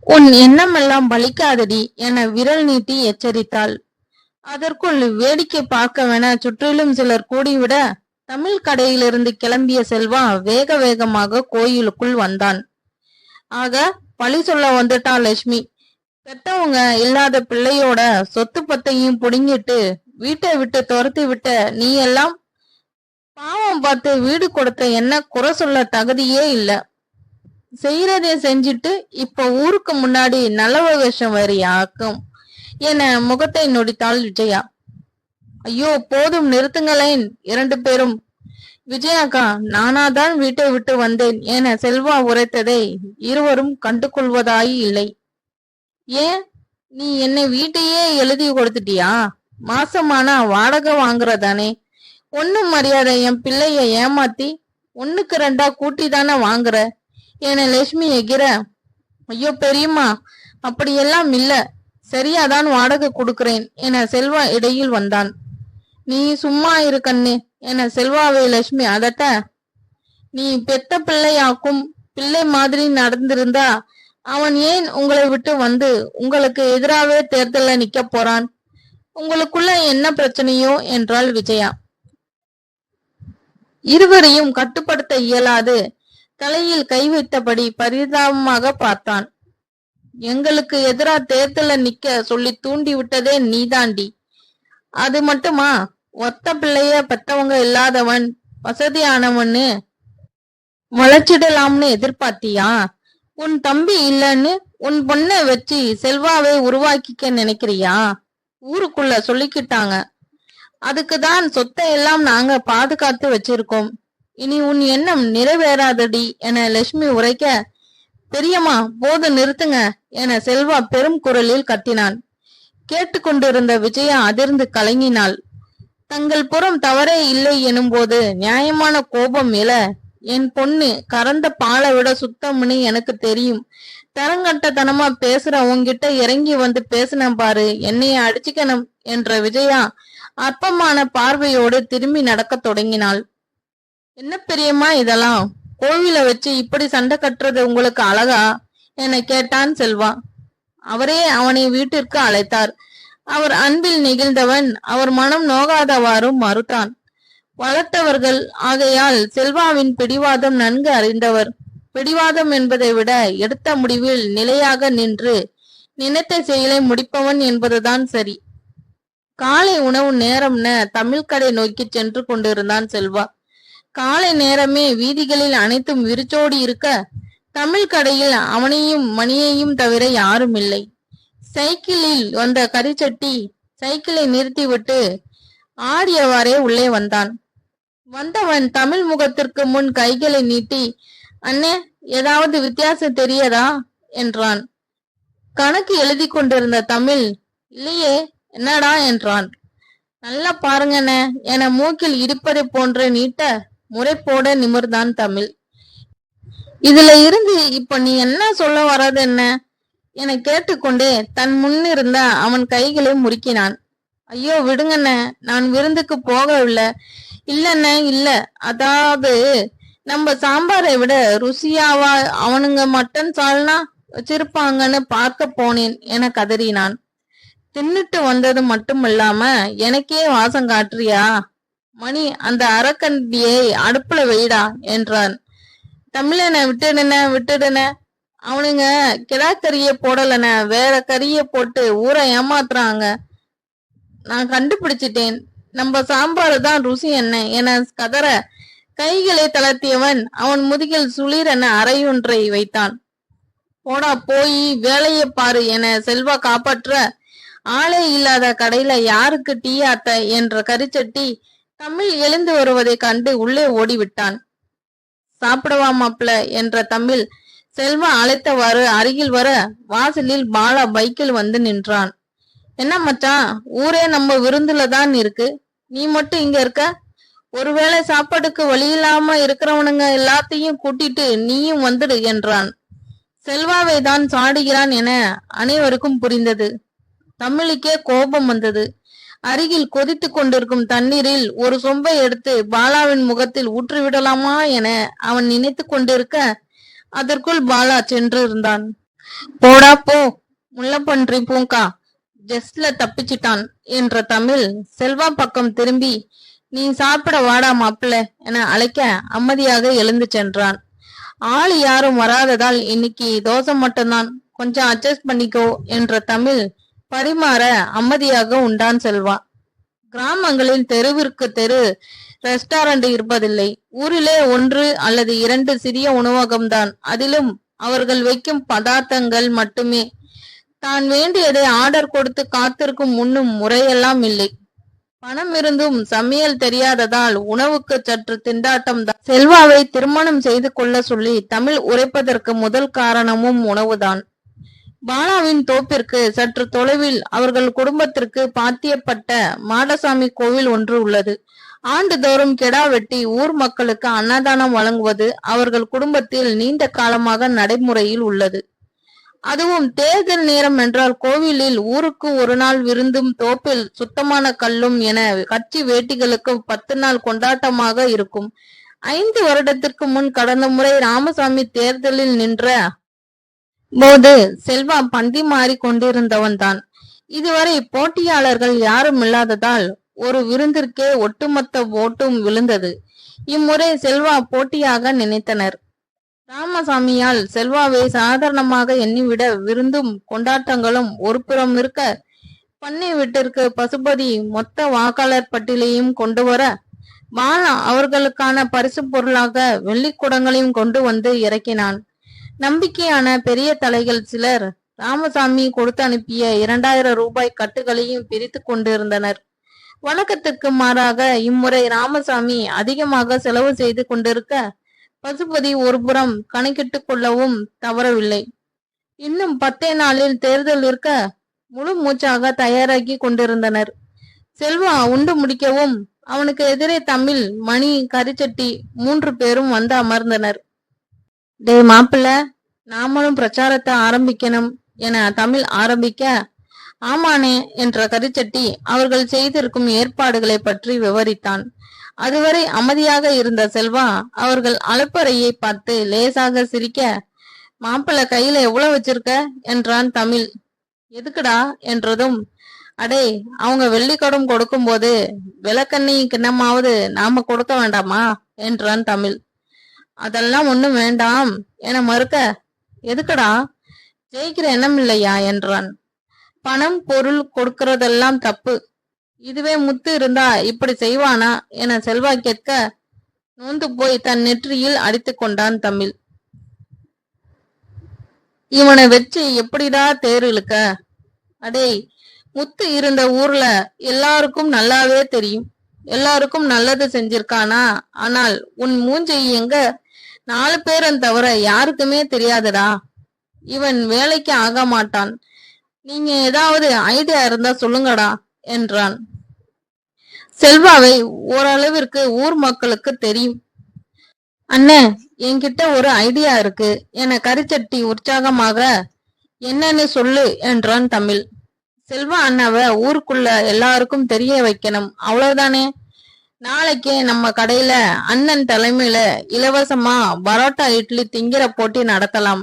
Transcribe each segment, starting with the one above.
உன் எண்ணமெல்லாம் பலிக்காதடி என விரல் நீட்டி எச்சரித்தாள். அதற்குள் வேடிக்கை பார்க்கவென சுற்றிலும் சிலர் கூடிவிட தமிழ் கடையிலிருந்து கிளம்பிய செல்வா வேக வேகமாக கோயிலுக்குள் வந்தான். ஆக பழி சொல்ல வந்துட்டா லட்சுமி. பெத்தவங்க இல்லாத பிள்ளையோட சொத்து பத்தையும் புடுங்கிட்டு வீட்டை விட்டு துரத்தி விட்ட நீ எல்லாம் பாவம் பார்த்து வீடு கொடுத்த என்ன குறை சொல்ல தகுதியே இல்ல. செய்யறதே செஞ்சிட்டு இப்ப ஊருக்கு முன்னாடி நல்லவ வேஷம் வேறியாக்கும் என முகத்தை நொடித்தாள் விஜயா. ஐயோ போதும் நிறுத்துங்களேன் இரண்டு பேரும். விஜயாக்கா நானாதான் வீட்டை விட்டு வந்தேன் என செல்வா உரைத்ததை இருவரும் கண்டு கொள்வதாய் இல்லை. ஏன் நீ என்னை வீட்டையே எழுதி கொடுத்துட்டியா? மாசமானா வாடகை வாங்குறதானே. ஒண்ணும் மரியாதை என் பிள்ளைய ஏமாத்தி ஒண்ணுக்கு ரெண்டா கூட்டி தானே வாங்குற என லட்சுமி எகிற. ஐயோ பெரியம்மா அப்படியெல்லாம் இல்ல, சரியாதான் வாடகை கொடுக்கிறேன் என செல்வா இடையில் வந்தான். நீ சும்மா இரு கண்ணு என செல்வாவை லட்சுமி அதட்ட. நீ பெத்த பிள்ளையாக்கும் பிள்ளை மாதிரி நடந்திருந்தா அவன் ஏன் உங்களை விட்டு வந்து உங்களுக்கு எதிராகவே தேர்தல்ல நிக்க போறான்? உங்களுக்குள்ள என்ன பிரச்சனையோ என்றாள் விஜயா. இருவரையும் கட்டுப்படுத்த இயலாது தலையில் கை வைத்தபடி பரிதாபமாக பார்த்தான். எங்களுக்கு எதிரா தேர்தல்ல நிக்க சொல்லி தூண்டி விட்டதே நீதாண்டி. அது மட்டுமா ஒத்த பிள்ளைய பெத்தவங்க இல்லாதவன் வசதியானவன்னு வளர்ச்சிடலாம்னு எதிர்பார்த்தியா? உன் தம்பி இல்லன்னு உன் பொண்ணை வச்சு செல்வாவை உருவாக்கிக்க நினைக்கிறியா? ஊருக்குள்ள சொல்லிக்கிட்டாங்க. அதுக்குதான் சொத்தை எல்லாம் நாங்க பாதுகாத்து வச்சிருக்கோம். இனி உன் எண்ணம் நிறைவேறாதடி என லட்சுமி உரைக்க, பெரியம்மா போது நிறுத்துங்க என செல்வா பெரும் குரலில் கத்தினான். கேட்டுக்கொண்டிருந்த விஜயா அதிர்ந்து கலங்கினாள். தங்கள் புறம் தவறே இல்லை எனும் போது நியாயமான கோபம் எழ, என் பொண்ணு கறந்த பாலை விட சுத்தம்னு எனக்கு தெரியும். தரங்கட்டத்தனமா பேசுற உன்கிட்ட இறங்கி வந்து பேசின பாரு, என்னைய அடிச்சுக்கணும் என்ற விஜயா அற்பமான பார்வையோடு திரும்பி நடக்க தொடங்கினாள். என்ன பெரியம்மா இதெல்லாம்? கோவில வச்சு இப்படி சண்டை கட்டுறது உங்களுக்கு அழகா என கேட்டான் செல்வா. அவரே அவனை வீட்டிற்கு அழைத்தார். அவர் அன்பில் நெகிழ்ந்தவன் அவர் மனம் நோகாதவாறும் மறுத்தான். வளர்த்தவர்கள் ஆகையால் செல்வாவின் பிடிவாதம் நன்கு அறிந்தவர். பிடிவாதம் என்பதை விட எடுத்த முடிவில் நிலையாக நின்று நினைத்த செயலை முடிப்பவன் என்பதுதான் சரி. காலை உணவு நேரம்னு தமிழ் கடை நோக்கி சென்று கொண்டிருந்தான் செல்வா. காலை நேரமே வீதிகளில் அனைத்தும் விரிச்சோடி இருக்க தமிழ் கடையில் அவனையும் மணியையும் தவிர யாரும் இல்லை. சைக்கிளில் வந்த கரிச்சட்டி சைக்கிளை நிறுத்திவிட்டு ஆடியவாறே உள்ளே வந்தான். வந்தவன் தமிழ் முகத்திற்கு முன் கைகளை நீட்டி, அண்ணே ஏதாவது வித்தியாசம் தெரியதா என்றான். கணக்கு எழுதி கொண்டிருந்த தமிழ், இல்லையே என்னடா என்றான். நல்லா பாருங்கண்ணே என மூக்கில் இடிப்பதை போன்ற நீட்ட முறைப்போட நிமிர்ந்தான் தமிழ். இதுல இருந்து இப்ப நீ என்ன சொல்ல வர்றது என்ன என கேட்டுக்கொண்டே தன் முன்னிருந்த அவன் கைகளை முறுக்கினான். ஐயோ விடுங்கண்ணே, நான் விருந்துக்கு போகவில்லை. இல்லண்ண இல்ல, அதாவது நம்ம சாம்பாரை விட ருசியாவா அவனுங்க மட்டன் சால்னா வச்சிருப்பாங்கன்னு பார்க்க போனேன் என கதறினான். தின்னுட்டு வந்தது மட்டுமில்லாம எனக்கே வாசம் காட்டுறியா? மணி அந்த அரக்கண்டியை அடுப்புல வைடா என்றான். தமிழன விட்டுடுன அவனுங்க கிடாக்கறிய போடலன, வேற கறிய போட்டு ஊரை ஏமாத்துறாங்க. நான் கண்டுபிடிச்சிட்டேன், நம்ம சாம்பாரு தான் ருசி என்ன என கதற கைகளை தளர்த்தியவன் அவன் முதுகில் சுளிரென அறையொன்றை வைத்தான். போடா போய் வேலையை பாரு என செல்வா காப்பாற்ற, ஆளே இல்லாத கடையில யாருக்கு டீ ஆத்த என்ற கரிச்சட்டி தமிழ் எழுந்து வருவதை கண்டு உள்ளே ஓடிவிட்டான். சாப்பிடவா மாப்பிள என்ற தமிழ் செல்வா அழைத்தவாறு அருகில் வர வாசலில் பாலா பைக்கில் வந்து நின்றான். என்ன மச்சான், ஊரே நம்ம விருந்துல தான் இருக்கு, நீ மட்டும் இங்க இருக்க? ஒருவேளை சாப்பாட்டுக்கு வழி இல்லாம இருக்கிறவனுங்க எல்லாத்தையும் கூட்டிட்டு நீயும் வந்துடு என்றான். செல்வாவை தான் சாடுகிறான் என அனைவருக்கும் புரிந்தது. தமிழுக்கே கோபம் வந்தது. அருகில் கொதித்து கொண்டிருக்கும் தண்ணீரில் ஒரு சொம்பை எடுத்து பாலாவின் முகத்தில் ஊற்றிவிடலாமா என அவன் நினைத்து கொண்டிருக்க அதற்குள் பாலா சென்று இருந்தான். போடா போ, முள்ளப்பன்றி பூங்கா, ஜஸ்ட்ல தப்பிச்சிட்டான் என்ற தமிழ் செல்வா பக்கம் திரும்பி, நீ சாப்பிட வாடா மாப்பிள்ள என அழைக்க அமைதியாக எழுந்து சென்றான். ஆள் யாரும் வராததால் இன்னைக்கு தோசை மட்டும்தான், கொஞ்சம் அட்ஜஸ்ட் பண்ணிக்கோ என்ற தமிழ் பரிமாற அமைதியாக உண்டான் செல்வா. கிராமங்களில் தெருவிற்கு தெரு ரெஸ்டாரண்ட் இருப்பதில்லை. ஊரிலே ஒன்று அல்லது இரண்டு சிறிய உணவகம்தான். அதிலும் அவர்கள் வைக்கும் பதார்த்தங்கள் மட்டுமே. தான் வேண்டியதை ஆர்டர் கொடுத்து காத்திருக்கும் உண்ணும் முறையெல்லாம் இல்லை. பணம் இருந்தும் சமையல் தெரியாததால் உணவுக்கு சற்று திண்டாட்டம் தான். செல்வாவை திருமணம் செய்து கொள்ள சொல்லி தமிழ் உரைப்பதற்கு முதல் காரணமும் உணவுதான். பாலாவின் தோப்பிற்கு சற்று தொலைவில் அவர்கள் குடும்பத்திற்கு பாத்தியப்பட்ட மாடசாமி கோவில் ஒன்று உள்ளது. ஆண்டுதோறும் கெடா வெட்டி ஊர் மக்களுக்கு அன்னதானம் வழங்குவது அவர்கள் குடும்பத்தில் நீண்ட காலமாக நடைமுறையில் உள்ளது. அதுவும் தேர்தல் நேரம் என்றால் கோவிலில் ஊருக்கு ஒரு நாள் விருந்தும் தோப்பில் சுத்தமான கல்லும் என கட்சி வேட்டிகளுக்கு 10 நாள் கொண்டாட்டமாக இருக்கும். 5 வருடத்திற்கு முன் கடந்த முறை ராமசாமி தேர்தலில் நின்ற போது செல்வா பந்தி மாறி கொண்டிருந்தவன் தான். இதுவரை போட்டியாளர்கள் யாரும் இல்லாததால் ஒரு விருந்திற்கே ஒட்டுமொத்த ஓட்டும் விழுந்தது. இம்முறை செல்வா போட்டியாக நினைத்தனர். ராமசாமியால் செல்வாவை சாதாரணமாக எண்ணிவிட விருந்தும் கொண்டாட்டங்களும் ஒரு புறம் இருக்க, பண்ணை வீட்டிற்கு பசுபதி மொத்த வாக்காளர் பட்டியலையும் கொண்டு வர, பாலா அவர்களுக்கான பரிசு பொருளாக வெள்ளிக்குடங்களையும் கொண்டு வந்து இறக்கினான். நம்பிக்கையான பெரிய தலைகள் சிலர் ராமசாமி கொடுத்து அனுப்பிய 2000 ரூபாய் கட்டுகளையும் பிரித்து கொண்டிருந்தனர். வழக்கத்திற்கு மாறாக இம்முறை ராமசாமி அதிகமாக செலவு செய்து கொண்டிருக்க, பசுபதி ஒருபுறம் கணக்கிட்டு கொள்ளவும் தவறவில்லை. இன்னும் 10 நாளில் தேர்தல் இருக்க முழு மூச்சாக தயாராகி கொண்டிருந்தனர். செல்வா உண்டு முடிக்கவும் அவனுக்கு எதிரே தமிழ், மணி, கரிச்சட்டி 3 பேரும் வந்து அமர்ந்தனர். டே மாப்பிள்ள, நாமளும் பிரச்சாரத்தை ஆரம்பிக்கணும் என தமிழ் ஆரம்பிக்க, ஆமானே என்ற கரிச்சட்டி அவர்கள் செய்திருக்கும் ஏற்பாடுகளை பற்றி விவரித்தான். அதுவரை அமைதியாக இருந்த செல்வா அவர்கள் அலப்பறையை பார்த்து லேசாக சிரிக்க, மாப்பிள்ள கையில எவ்வளவு வச்சிருக்க என்றான் தமிழ். எதுக்குடா என்றதும், அடே அவங்க வெள்ளிக்கடம் கொடுக்கும் போது விளக்கண்ணி கிண்ணமாவது நாம கொடுக்க வேண்டாமா என்றான் தமிழ். அதெல்லாம் ஒண்ணும் வேண்டாம் என மறுக்க, எதுக்குடா, ஜெயிக்கிற எண்ணம் இல்லையா என்றான். பணம் பொருள் கொடுக்கறதெல்லாம் தப்பு, இதுவே முத்து இருந்தா இப்படி செய்வானா என செல்வா கேட்க, நொந்து போய் தன் நெற்றியில் அடித்து கொண்டான் தமிழ். இவனை வச்சு எப்படிடா தேர் இழுக்க? அடே, முத்து இருந்த ஊர்ல எல்லாருக்கும் நல்லாவே தெரியும். எல்லாருக்கும் நல்லது செஞ்சிருக்கானா, ஆனால் உன் மூஞ்சி எங்க 4 பேரன் தவிர யாருக்குமே தெரியாதுடா. இவன் வேலைக்கு ஆக மாட்டான். நீங்க ஏதாவது ஐடியா இருந்தா சொல்லுங்கடா என்றான். செல்வாவை ஓரளவிற்கு ஊர் மக்களுக்கு தெரியும். அண்ணே, என்கிட்ட ஒரு ஐடியா இருக்கு என கரிச்சட்டி உற்சாகமாக, என்னன்னு சொல்லு என்றான் தமிழ். செல்வா அண்ணாவை ஊருக்குள்ள எல்லாருக்கும் தெரிய வைக்கணும், அவ்வளவுதானே. நாளைக்கே நம்ம கடையில அண்ணன் தலைமையில இலவசமா பரோட்டா இட்லி திங்கிற போட்டி நடத்தலாம்.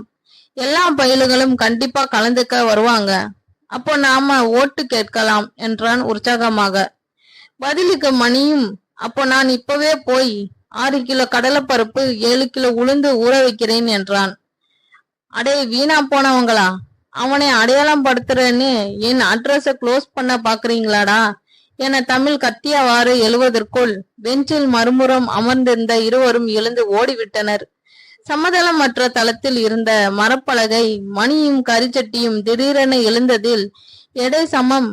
எல்லா பயிலுகளும் கண்டிப்பா கலந்துக்க வருவாங்க. அப்போ நாம ஓட்டு கேட்கலாம் என்றான் உற்சாகமாக. பதிலுக்கு மணியும், அப்போ நான் இப்பவே போய் 6 கிலோ கடலைப்பருப்பு 7 கிலோ உளுந்து ஊற வைக்கிறேன் என்றான். அடே வீணா போனவங்களா, அவனை அடையாளம் படுத்துறேன்னு என் அட்ரஸ க்ளோஸ் பண்ண பாக்குறீங்களாடா என தமிழ் கத்தியவாறு எழுவதற்குள் பெஞ்சில் மறுபுறம் அமர்ந்திருந்த இருவரும் எழுந்து ஓடிவிட்டனர். சமதளமற்ற தளத்தில் இருந்த மரப்பலகை மணியும் கரிச்சட்டியும் திடீரென எழுந்ததில் எடை சமம்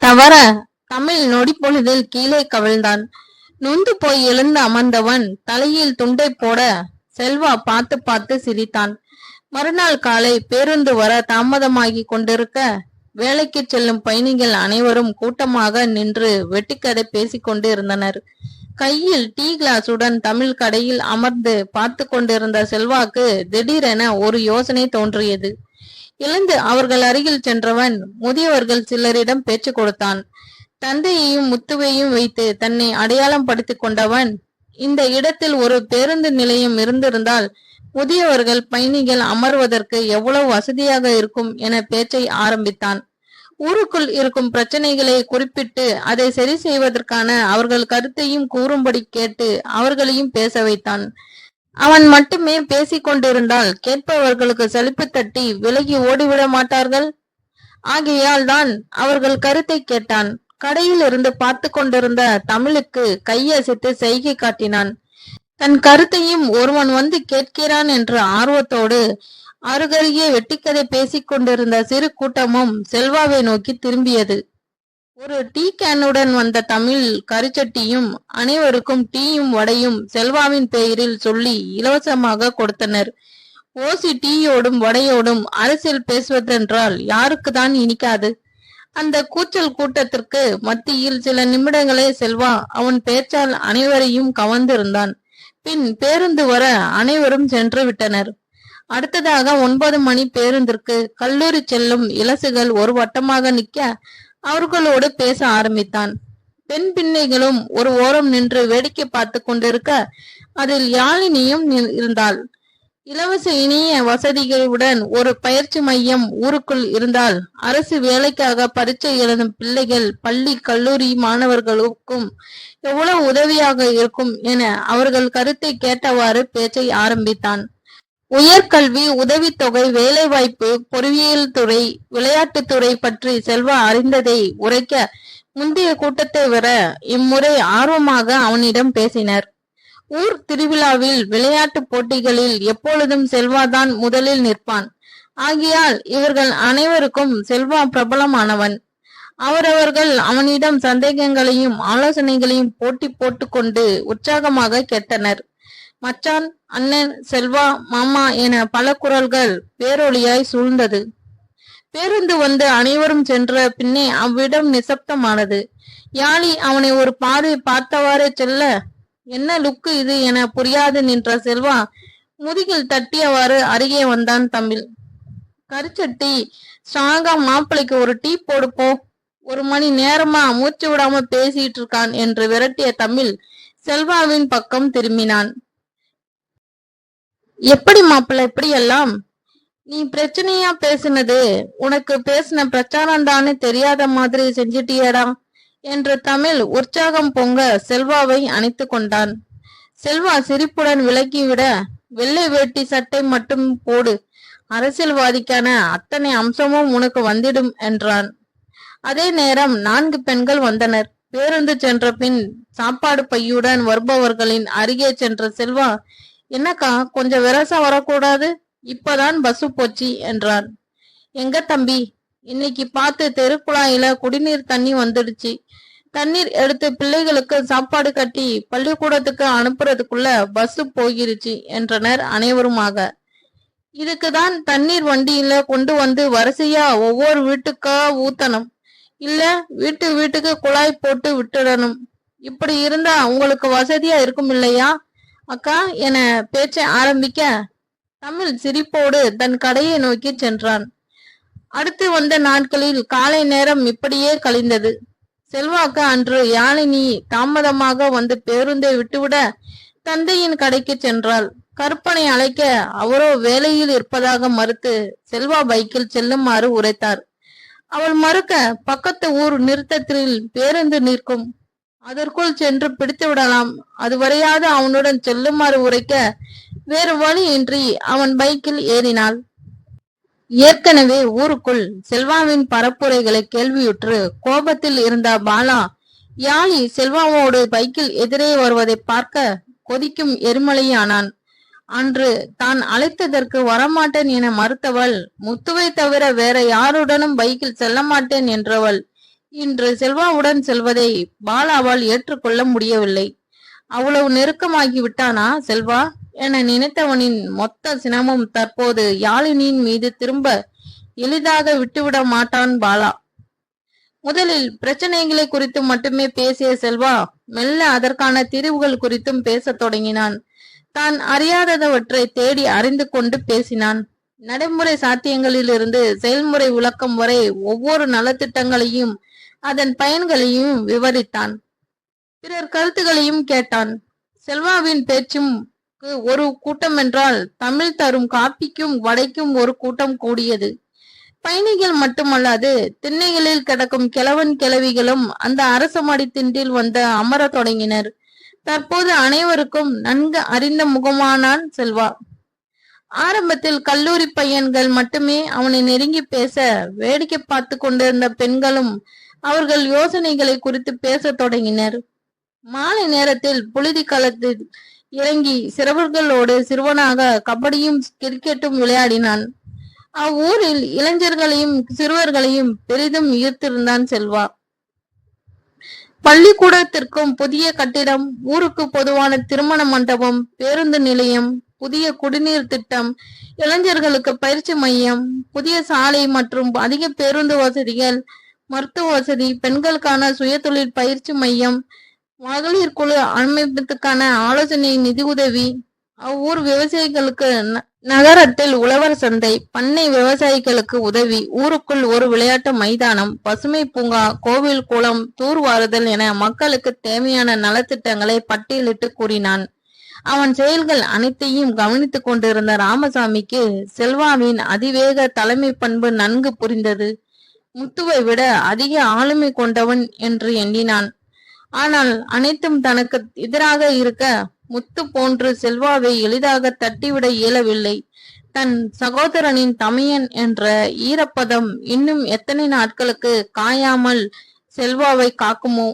தவற தமிழ் நொடி பொழுதில் கீழே கவிழ்ந்தான். நொந்து போய் எழுந்து அமர்ந்தவன் தலையில் துண்டை போட செல்வா பார்த்து பார்த்து சிரித்தான். மறுநாள் காலை பேருந்து வர தாமதமாகி கொண்டிருக்க, வேலைக்கு செல்லும் பயணிகள் அனைவரும் கூட்டமாக நின்று வெட்டிக்கதை பேசிக்கொண்டு இருந்தனர். கையில் டீ கிளாஸுடன் தமிழ் கடையில் அமர்ந்து பார்த்து கொண்டிருந்த செல்வாக்கு திடீரென ஒரு யோசனை தோன்றியது. எழுந்து அவர்கள் அருகில் சென்றவன் முதியவர்கள் சிலரிடம் பேச்சு கொடுத்தான். தந்தையையும் முத்துவையும் வைத்து தன்னை அடையாளம் படுத்திக் கொண்டவன், இந்த இடத்தில் ஒரு பேருந்து நிலையம் இருந்திருந்தால் முதியவர்கள் பயணிகள் அமர்வதற்கு எவ்வளவு வசதியாக இருக்கும் என பேச்சை ஆரம்பித்தான். ஊருக்குள் இருக்கும் பிரச்சனைகளை குறிப்பிட்டு அதை சரி செய்வதற்கான அவர்கள் கருத்தையும் கூறும்படி கேட்டு அவர்களையும் பேச வைத்தான். அவன் மட்டுமே பேசிக் கொண்டிருந்தால் கேட்பவர்களுக்கு சலிப்பு தட்டி விலகி ஓடிவிட மாட்டார்கள். ஆகையால் தான் அவர்கள் கருத்தை கேட்டான். கடையில் இருந்து பார்த்து கொண்டிருந்த தமிழுக்கு கையசைத்து செய்கை காட்டினான். தன் கருத்தையும் ஒருவன் வந்து கேட்கிறான் என்ற ஆர்வத்தோடு அருகருகே வெட்டிக்கதை பேசிக் கொண்டிருந்த சிறு கூட்டமும் செல்வாவை நோக்கி திரும்பியது. ஒரு டீ கேனுடன் வந்த தமிழ் கரிச்சட்டியும் அனைவருக்கும் டீயும் வடையும் செல்வாவின் பெயரில் சொல்லி இலவசமாக கொடுத்தனர். ஓசி டீயோடும் வடையோடும் அரசியல் பேசுவதென்றால் யாருக்குதான் இனிக்காது? அந்த கூச்சல் கூட்டத்திற்கு மத்தியில் சில நிமிடங்களே செல்வா அவன் பேச்சால் அனைவரையும் கவர்ந்திருந்தான். பின் பேருந்து வர அனைவரும் சென்று விட்டனர். அடுத்ததாக 9 மணி பேருந்திற்கு கல்லூரி செல்லும் இலசுகள் ஒரு வட்டமாக நிற்க அவர்களோடு பேச ஆரம்பித்தான். பெண் பிள்ளைகளும் ஒரு ஓரம் நின்று வேடிக்கை பார்த்து கொண்டிருக்க அதில் யாழினியும் இருந்தாள். இலவச இனிய வசதிகளுடன் ஒரு பயிற்சி மையம் ஊருக்குள் இருந்தால் அரசு வேலைக்காக பரீட்சை எழுதும் பிள்ளைகள் பள்ளி கல்லூரி மாணவர்களுக்கும் எவ்வளவு உதவியாக இருக்கும் என அவர்கள் கருத்தை கேட்டவாறு பேச்சை ஆரம்பித்தான். உயர்கல்வி உதவித்தொகை வேலைவாய்ப்பு பொறியியல் துறை விளையாட்டுத்துறை பற்றி செல்வா அறிந்ததை உரைக்க முந்தைய கூட்டத்தை விட இம்முறை ஆர்வமாக அவனிடம் பேசினர். ஊர் திருவிழாவில் விளையாட்டு போட்டிகளில் எப்பொழுதும் செல்வாதான் முதலில் நிற்பான். ஆகையால் இவர்கள் அனைவருக்கும் செல்வா பிரபலமானவன். அவரவர்கள் அவனிடம் சந்தேகங்களையும் ஆலோசனைகளையும் போட்டி போட்டு கொண்டு உற்சாகமாக கேட்டனர். மச்சான், அண்ணன், செல்வா, மாமா என பல குரல்கள் பேரொளியாய் சூழ்ந்தது. பேருந்து வந்து அனைவரும் சென்ற பின்னே அவ்விடம் நிசப்தமானது. யாழி அவனை ஒரு பார்வை பார்த்தவாறே செல்ல, என்ன லுக்கு இது என புரியாது நின்ற செல்வா முதுகில் தட்டியவாறு அருகே வந்தான் தமிழ். கரிச்சட்டி, ஸ்ட்ராங்கா மாப்பிளைக்கு ஒரு டீ போடு போ, 1 மணி நேரமா மூச்சு விடாம பேசிட்டு இருக்கான் என்று விரட்டிய தமிழ் செல்வாவின் பக்கம் திரும்பினான். எப்படி மாப்பிள்ள இப்படி எல்லாம்? நீ பிரச்சனையா பேசினது உனக்கு பேசின பிரச்சாரம் தானே தெரியாத மாதிரி செஞ்சிட்டியடா என்று தமிழ் உற்சாகம் பொங்க செல்வாவை அணைத்து கொண்டான். செல்வா சிரிப்புடன் விலக்கிவிட, வெள்ளை வேட்டி சட்டை மட்டும் போடு, அரசியல்வாதிக்கான அத்தனை அம்சமும் உனக்கு வந்துடும் என்றான். அதே நேரம் 4 பெண்கள் வந்தனர். பேருந்து சென்ற பின் சாப்பாடு பையுடன் வருபவர்களின் அருகே சென்ற செல்வா, என்னக்கா கொஞ்சம் விரசா வரக்கூடாது, இப்பதான் பஸ்ஸு போச்சு என்றான். எங்க தம்பி, இன்னைக்கு பார்த்து தெருக்குழாயில குடிநீர் தண்ணி வந்துடுச்சு. தண்ணீர் எடுத்து பிள்ளைகளுக்கு சாப்பாடு கட்டி பள்ளிக்கூடத்துக்கு அனுப்புறதுக்குள்ள பஸ் போகிருச்சு என்றனர் அனைவருமாக. இதுக்குதான் தண்ணீர் வண்டியில கொண்டு வந்து வரிசையா ஒவ்வொரு வீட்டுக்கா ஊத்தணும், இல்ல வீட்டுக்கு குழாய் போட்டு விட்டுடணும். இப்படி இருந்தா உங்களுக்கு வசதியா இருக்கும் இல்லையா அக்கா என பேச்சை ஆரம்பிக்க தமிழ் சிரிப்போடு தன் கடையை நோக்கி சென்றான். அடுத்து வந்த நாட்களில் காலை நேரம் இப்படியே கழிந்தது. செல்வாக்கு அன்று யாழினி தாமதமாக வந்து பேருந்தை விட்டுவிட தந்தையின் கடைக்கு சென்றாள். கற்பனை அழைக்க அவரோ வேலையில் இருப்பதாக மறுத்து செல்வா பைக்கில் செல்லுமாறு உரைத்தார். அவள் மறுக்க பக்கத்து ஊர் நிறுத்தத்தில் பேருந்து நிற்கும், அதற்குள் சென்று பிடித்து விடலாம், அதுவரையாவது அவனுடன் செல்லுமாறு உரைக்க வேறு வழியின்றி அவன் பைக்கில் ஏறினாள். ஏற்கனவே ஊருக்குள் செல்வாவின் பரப்புரைகளை கேள்வியுற்று கோபத்தில் இருந்த பாலா யாழி செல்வாவோடு பைக்கில் எதிரே வருவதை பார்க்க கொதிக்கும் எரிமலையானான். அன்று தான் அழைத்ததற்கு வரமாட்டேன் என மறுத்தவள், முத்துவை தவிர வேற யாருடனும் பைக்கில் செல்ல மாட்டேன் என்றவள் இன்று செல்வாவுடன் செல்வதை பாலாவால் ஏற்றுக்கொள்ள முடியவில்லை. அவ்வளவு நெருக்கமாகி விட்டானா செல்வா என நினைத்தவனின் மொத்த சினமும் தற்போது யாழினியின் மீது திரும்ப எளிதாக விட்டுவிட மாட்டான் பாலா. முதலில் பிரச்சனைகளை குறித்து மட்டுமே பேசிய செல்வா மெல்ல அதற்கான தீர்வுகள் குறித்தும் பேசத் தொடங்கினான். தான் அறியாதவற்றை தேடி அறிந்து கொண்டு பேசினான். நடைமுறை சாத்தியங்களிலிருந்து செயல்முறை விளக்கம் வரை ஒவ்வொரு நலத்திட்டங்களையும் அதன் பயன்களையும் விவரித்தான். பிறர் கருத்துகளையும் கேட்டான். செல்வாவின் பேச்சும் ஒரு கூட்டம் என்றால் தமிழ் தரும் காப்பிக்கும் வடைக்கும் ஒரு கூட்டம் கூடியது. பயணிகள் மட்டுமல்லாது திண்ணைகளில் கிடக்கும் கிழவன் கிழவிகளும் அந்த அரச மடி திண்டில் வந்து அமர தொடங்கினர். தற்போது அனைவருக்கும் நன்கு அறிந்த முகமானான் செல்வா. ஆரம்பத்தில் கல்லூரி பையன்கள் மட்டுமே அவனை நெருங்கி பேச, வேடிக்கை பார்த்து கொண்டிருந்த பெண்களும் அவர்கள் யோசனைகளை குறித்து பேச தொடங்கினர். மாலை நேரத்தில் புழுதி களத்தில் இறங்கி சிறுவர்களோடு சிறுவனாக கபடியும் கிரிக்கெட்டும் விளையாடினான். அவ்வூரில் இளைஞர்களையும் சிறுவர்களையும் பெரிதும் ஈர்த்திருந்தான் செல்வா. பள்ளிக்கூடத்திற்கும் புதிய கட்டிடம், ஊருக்கு பொதுவான திருமண மண்டபம், பேருந்து நிலையம், புதிய குடிநீர் திட்டம், இளைஞர்களுக்கு பயிற்சி மையம், புதிய சாலை மற்றும் அதிக பேருந்து வசதிகள், மருத்துவ வசதி, பெண்களுக்கான சுயதொழில் பயிற்சி மையம், மகளிர் குழு அமைப்பதற்கான ஆலோசனை நிதி உதவி, அவ்வூர் விவசாயிகளுக்கு நகரத்தில் உழவர் சந்தை, பண்ணை விவசாயிகளுக்கு உதவி, ஊருக்குள் ஒரு விளையாட்டு மைதானம், பசுமை பூங்கா, கோவில் குளம் தூர்வாறுதல் என மக்களுக்கு தேவையான நலத்திட்டங்களை பட்டியலிட்டு கூறினான். அவன் செயல்கள் அனைத்தையும் கவனித்துக் கொண்டிருந்த ராமசாமிக்கு செல்வாவின் அதிவேக தலைமை பண்பு நன்கு புரிந்தது. முத்துவை விட அதிக ஆளுமை கொண்டவன் என்று எண்ணினான். ஆனால் அனைத்தும் தனக்கு எதிராக இருக்க முத்து போன்று செல்வாவை எளிதாக தட்டிவிட இயலவில்லை. தன் சகோதரனின் தமையன் என்ற ஈரப்பதம் இன்னும் எத்தனை நாட்களுக்கு காயாமல் செல்வாவை காக்குமோ?